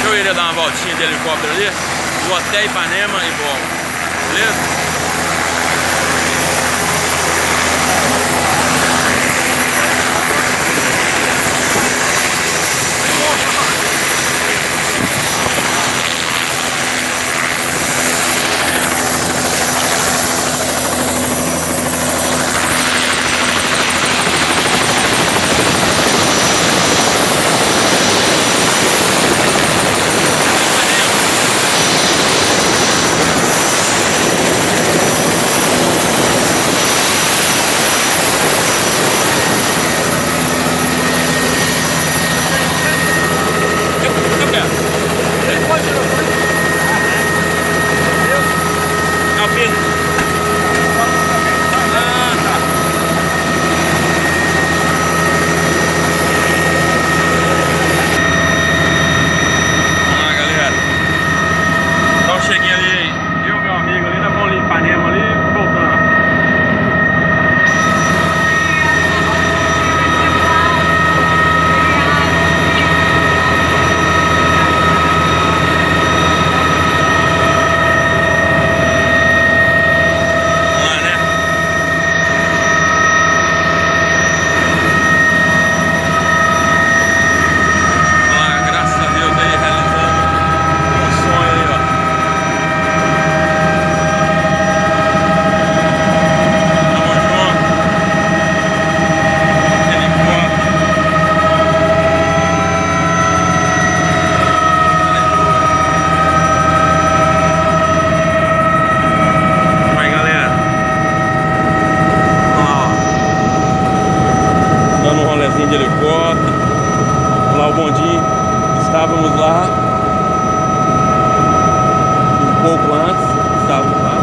eu iria dar uma voltinha de helicóptero ali, vou até Ipanema e volto, beleza? Cheguei ali, eu e meu amigo ali, nós vamos ali em Ipanema ali, voltando. Vamos lá, né? Vamos lá, graças a Deus aí, realizando um sonho aí, ó. Dando um rolezinho de helicóptero. Lá o bondinho. Estávamos lá um pouco antes. Estávamos lá.